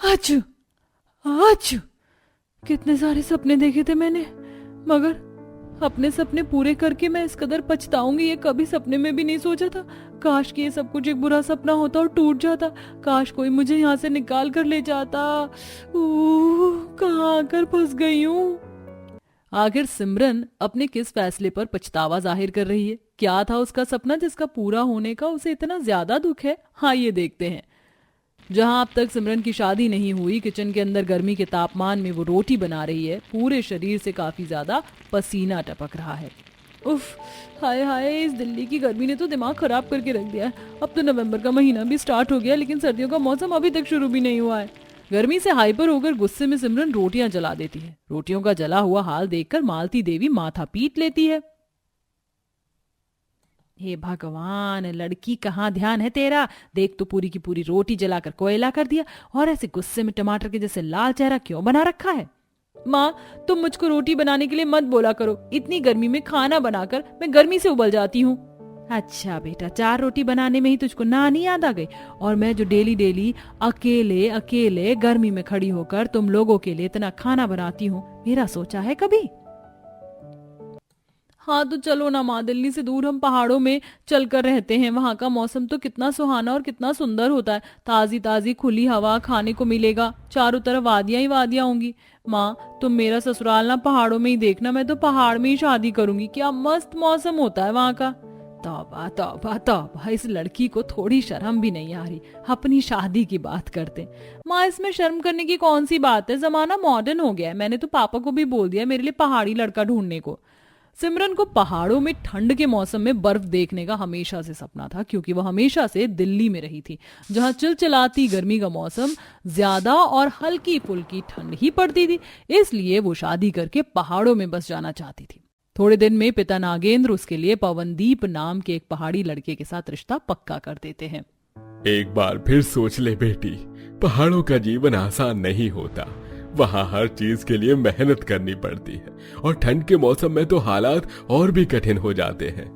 आचू आचू। कितने सारे सपने देखे थे मैंने, मगर अपने सपने पूरे करके मैं इस कदर पछताऊंगी ये कभी सपने में भी नहीं सोचा था। काश कि ये सब कुछ एक बुरा सपना होता और टूट जाता। काश कोई मुझे यहाँ से निकाल कर ले जाता। कहाँ आकर फंस गई हूँ। आखिर सिमरन अपने किस फैसले पर पछतावा जाहिर कर रही है? क्या था उसका सपना जिसका पूरा होने का उसे इतना ज्यादा दुख है? हाँ, ये देखते हैं। जहां अब तक सिमरन की शादी नहीं हुई, किचन के अंदर गर्मी के तापमान में वो रोटी बना रही है। पूरे शरीर से काफी ज्यादा पसीना टपक रहा है। उफ, हाय हाय, इस दिल्ली की गर्मी ने तो दिमाग खराब करके रख दिया है। अब तो नवंबर का महीना भी स्टार्ट हो गया, लेकिन सर्दियों का मौसम अभी तक शुरू भी नहीं हुआ है। गर्मी से हाइपर होकर गुस्से में सिमरन रोटियां जला देती है। रोटियों का जला हुआ हाल देखकर मालती देवी माथा पीट लेती है। हे भगवान, लड़की कहाँ ध्यान है तेरा? देख तो पूरी की पूरी रोटी जलाकर कोयला कर दिया, और ऐसे गुस्से में टमाटर के जैसे लाल चेहरा क्यों बना रखा है? माँ, तुम मुझको रोटी बनाने के लिए मत बोला करो। इतनी गर्मी में खाना बनाकर मैं गर्मी से उबल जाती हूँ। अच्छा बेटा, 4 रोटी बनाने में ही तुझको नानी याद आ गई? और मैं जो डेली डेली अकेले अकेले गर्मी में खड़ी होकर तुम लोगों के लिए इतना खाना बनाती हूँ, मेरा सोचा है कभी? हाँ तो चलो ना माँ, दिल्ली से दूर हम पहाड़ों में चलकर रहते हैं। वहाँ का मौसम तो कितना सुहाना और कितना सुंदर होता है। ताजी ताजी खुली हवा खाने को मिलेगा, चारों तरफ वादियां ही वादियां होंगी। माँ, तुम मेरा ससुराल ना पहाड़ों में ही देखना, मैं तो पहाड़ में ही शादी करूंगी। क्या मस्त मौसम होता है वहाँ का। तौबा तौबा तौबा, इस लड़की को थोड़ी शर्म भी नहीं आ रही। अपनी शादी की बात करते। माँ, इसमें शर्म करने की कौन सी बात है? जमाना मॉडर्न हो गया है। मैंने तो पापा को भी बोल दिया मेरे लिए पहाड़ी लड़का ढूंढने को। सिमरन को पहाड़ों में ठंड के मौसम में बर्फ देखने का हमेशा से सपना था, क्योंकि वह हमेशा से दिल्ली में रही थी, जहां चिलचिलाती गर्मी का मौसम ज्यादा और हल्की फुल्की ठंड ही पड़ती थी। इसलिए वो शादी करके पहाड़ों में बस जाना चाहती थी। थोड़े दिन में पिता नागेंद्र उसके लिए पवनदीप नाम के एक पहाड़ी लड़के के साथ रिश्ता पक्का कर देते हैं। एक बार फिर सोच ले बेटी, पहाड़ों का जीवन आसान नहीं होता। वहाँ हर चीज के लिए मेहनत करनी पड़ती है, और ठंड के मौसम में तो हालात और भी कठिन हो जाते हैं।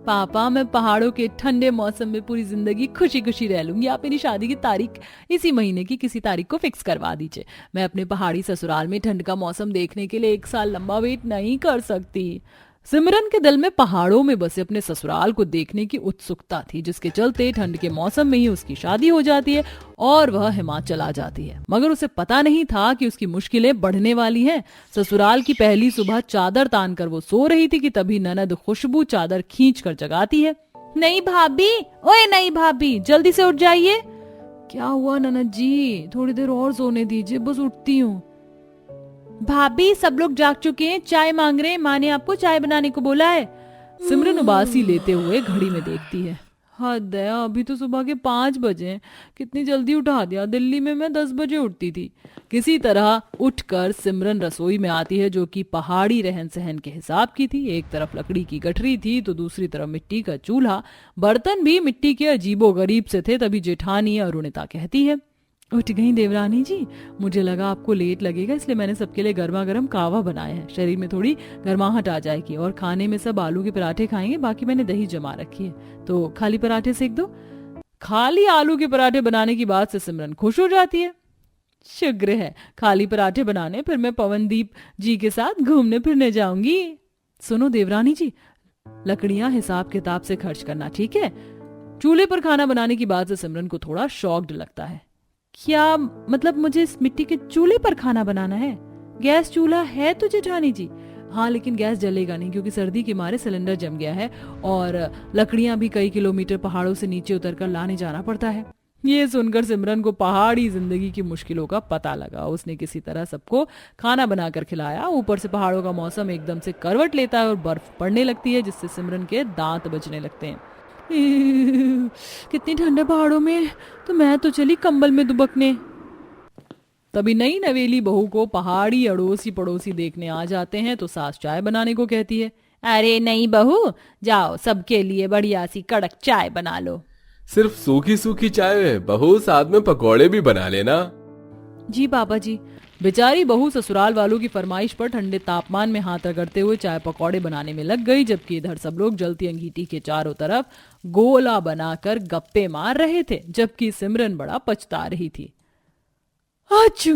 पापा, मैं पहाड़ों के ठंडे मौसम में पूरी जिंदगी खुशी खुशी रह लूंगी। आप मेरी शादी की तारीख इसी महीने की किसी तारीख को फिक्स करवा दीजिए। मैं अपने पहाड़ी ससुराल में ठंड का मौसम देखने के लिए 1 साल लंबा वेट नहीं कर सकती। सिमरन के दिल में पहाड़ों में बसे अपने ससुराल को देखने की उत्सुकता थी, जिसके चलते ठंड के मौसम में ही उसकी शादी हो जाती है और वह हिमाचल आ जाती है। मगर उसे पता नहीं था कि उसकी मुश्किलें बढ़ने वाली हैं। ससुराल की पहली सुबह चादर तान कर वो सो रही थी कि तभी ननद खुशबू चादर खींच कर जगाती है। नहीं भाभी, ओए नहीं भाभी, जल्दी से उठ जाइए। क्या हुआ ननद जी? थोड़ी देर और सोने दीजिए, बस उठती हूँ। भाभी, सब लोग जाग चुके हैं, चाय मांग रहे हैं। माँ ने आपको चाय बनाने को बोला है। सिमरन उबासी लेते हुए घड़ी में देखती है। हद है, अभी तो सुबह के 5 बजे हैं। कितनी जल्दी उठा दिया। दिल्ली में मैं 10 बजे उठती थी। किसी तरह उठकर सिमरन रसोई में आती है, जो कि पहाड़ी रहन सहन के हिसाब की थी। एक तरफ लकड़ी की गठरी थी तो दूसरी तरफ मिट्टी का चूल्हा। बर्तन भी मिट्टी के अजीबो गरीब से थे। तभी जेठानी अरुणिता कहती है, उठ गई देवरानी जी। मुझे लगा आपको लेट लगेगा, इसलिए मैंने सबके लिए गर्मा गर्म कावा बनाया है। शरीर में थोड़ी गर्माहट आ जाएगी, और खाने में सब आलू के पराठे खाएंगे। बाकी मैंने दही जमा रखी है, तो खाली पराठे सेक दो। खाली आलू के पराठे बनाने की बात से सिमरन खुश हो जाती है। शुक्र है, खाली पराठे बनाने, फिर मैं पवनदीप जी के साथ घूमने फिरने जाऊंगी। सुनो देवरानी जी, लकड़ियां हिसाब किताब से खर्च करना, ठीक है? चूल्हे पर खाना बनाने की बात से सिमरन को थोड़ा शॉक्ड लगता है। क्या मतलब, मुझे इस मिट्टी के चूल्हे पर खाना बनाना है? गैस चूल्हा है तो जेठानी जी। हाँ, लेकिन गैस जलेगा नहीं, क्योंकि सर्दी के मारे सिलेंडर जम गया है और लकड़ियां भी कई किलोमीटर पहाड़ों से नीचे उतरकर लाने जाना पड़ता है। ये सुनकर सिमरन को पहाड़ी जिंदगी की मुश्किलों का पता लगा। उसने किसी तरह सबको खाना बनाकर खिलाया। ऊपर से पहाड़ों का मौसम एकदम से करवट लेता है और बर्फ पड़ने लगती है, जिससे सिमरन के दांत बजने लगते हैं। कितनी ठंड है पहाड़ों में, तो मैं तो चली कंबल में दुबकने। तभी नई नवेली बहू को पहाड़ी अड़ोसी पड़ोसी देखने आ जाते हैं, तो सास चाय बनाने को कहती है। अरे नई बहू, जाओ सबके लिए बढ़िया सी कड़क चाय बना लो। सिर्फ सूखी सूखी चाय बहू, साथ में पकौड़े भी बना लेना। जी पापा जी। बेचारी बहू ससुराल वालों की फरमाइश पर ठंडे तापमान में हाथ रगड़ते हुए चाय पकौड़े बनाने में लग गई, जबकि इधर सब लोग जलती अंगीठी के चारों तरफ गोला बनाकर गप्पे मार रहे थे, जबकि सिमरन बड़ा पछता रही थी। आचू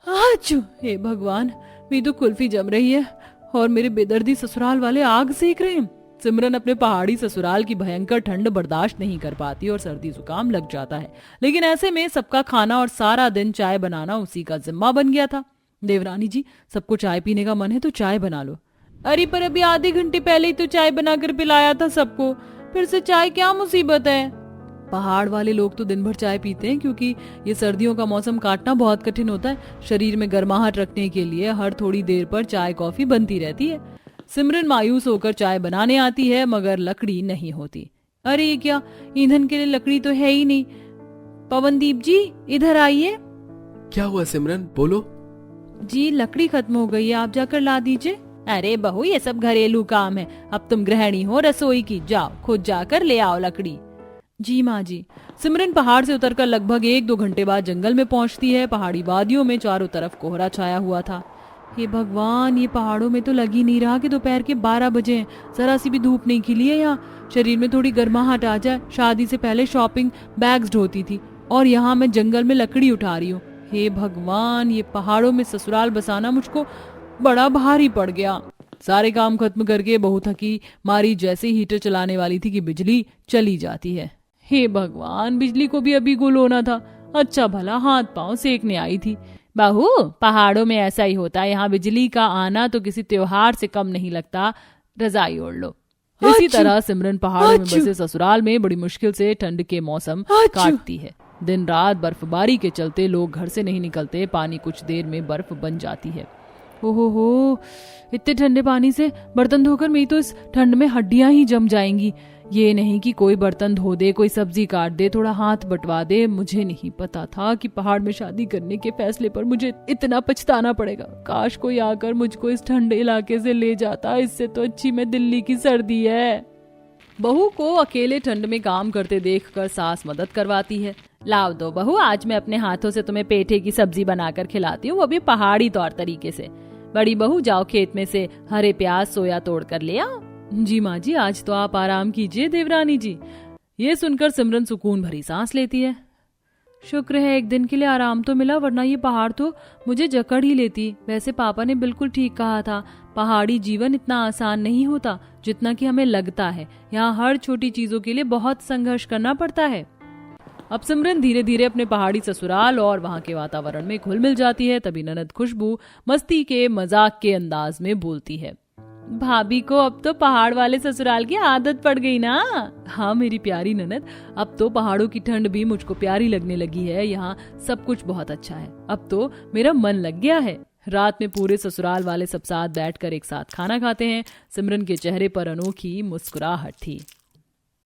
आचू, हे भगवान, मेरी तो कुल्फी जम रही है और मेरे बेदर्दी ससुराल वाले आग सेक रहे हैं। सिमरन अपने पहाड़ी ससुराल की भयंकर ठंड बर्दाश्त नहीं कर पाती और सर्दी जुकाम लग जाता है। लेकिन ऐसे में सबका खाना और सारा दिन चाय बनाना उसी का जिम्मा बन गया था। देवरानी जी, सबको चाय पीने का मन है तो चाय बना लो। अरे पर अभी आधे घंटे पहले ही तो चाय बनाकर पिलाया था सबको, फिर से चाय क्या मुसीबत है। पहाड़ वाले लोग तो दिन भर चाय पीते हैं क्योंकि ये सर्दियों का मौसम काटना बहुत कठिन होता है। शरीर में गर्माहट रखने के लिए हर थोड़ी देर पर चाय कॉफी बनती रहती है। सिमरन मायूस होकर चाय बनाने आती है मगर लकड़ी नहीं होती। अरे ये क्या, ईंधन के लिए लकड़ी तो है ही नहीं। पवनदीप जी इधर आइए। क्या हुआ सिमरन, बोलो। जी लकड़ी खत्म हो गई है, आप जाकर ला दीजिए। अरे बहू, ये सब घरेलू काम है, अब तुम गृहिणी हो रसोई की, जाओ खुद जाकर ले आओ लकड़ी। जी माँ जी। सिमरन पहाड़ से उतरकर लगभग 1-2 घंटे बाद जंगल में पहुंचती है। पहाड़ी वादियों में चारों तरफ कोहरा छाया हुआ था। हे भगवान, ये पहाड़ों में तो लग ही नहीं रहा कि दोपहर के 12 बजे हैं। जरा सी भी धूप नहीं खिली है यहाँ। शरीर में थोड़ी गर्माहट आ जाए। शादी से पहले शॉपिंग बैग्स ढोती थी और यहाँ मैं जंगल में लकड़ी उठा रही हूँ। हे भगवान, ये पहाड़ों में ससुराल बसाना मुझको बड़ा भारी पड़ गया। सारे काम खत्म करके बहू थकी मारी जैसे हीटर चलाने वाली थी कि बिजली चली जाती है। हे भगवान, बिजली को भी अभी गुल होना था। अच्छा भला हाथ पांव सेकने आई थी। बहू, पहाड़ों में ऐसा ही होता है, यहाँ बिजली का आना तो किसी त्योहार से कम नहीं लगता। रजाई ओढ़ लो। इसी तरह सिमरन पहाड़ों में बसे ससुराल में बड़ी मुश्किल से ठंड के मौसम काटती है। दिन रात बर्फबारी के चलते लोग घर से नहीं निकलते। पानी कुछ देर में बर्फ बन जाती है। ओहो, इतने ठंडे पानी से बर्तन धोकर मेरी तो इस ठंड में हड्डियां ही जम जाएंगी। ये नहीं कि कोई बर्तन धो दे, कोई सब्जी काट दे, थोड़ा हाथ बटवा दे। मुझे नहीं पता था कि पहाड़ में शादी करने के फैसले पर मुझे इतना पछताना पड़ेगा। काश कोई आकर मुझको इस ठंडे इलाके से ले जाता, इससे तो अच्छी मैं दिल्ली की सर्दी है। बहू को अकेले ठंड में काम करते देखकर सास मदद करवाती है। लाओ दो बहू, आज मैं अपने हाथों से तुम्हें पेठे की सब्जी बनाकर खिलाती हूँ, वो भी पहाड़ी तौर तरीके से। बड़ी बहू, जाओ खेत में से हरे प्याज सोया तोड़ कर ले आओ। जी माँ जी, आज तो आप आराम कीजिए देवरानी जी। ये सुनकर सिमरन सुकून भरी सांस लेती है। शुक्र है एक दिन के लिए आराम तो मिला, वरना ये पहाड़ तो मुझे जकड़ ही लेती। वैसे पापा ने बिल्कुल ठीक कहा था, पहाड़ी जीवन इतना आसान नहीं होता जितना कि हमें लगता है। यहाँ हर छोटी चीजों के लिए बहुत संघर्ष करना पड़ता है। अब सिमरन धीरे धीरे अपने पहाड़ी ससुराल और वहाँ के वातावरण में घुल मिल जाती है। तभी ननद खुशबू मस्ती के मजाक के अंदाज में बोलती है, भाभी को अब तो पहाड़ वाले ससुराल की आदत पड़ गई ना। हाँ मेरी प्यारी ननद, अब तो पहाड़ों की ठंड भी मुझको प्यारी लगने लगी है। यहाँ सब कुछ बहुत अच्छा है। अब तो मेरा मन लग गया है। रात में पूरे ससुराल वाले सब साथ बैठकर एक साथ खाना खाते हैं। सिमरन के चेहरे पर अनोखी मुस्कुराहट थी।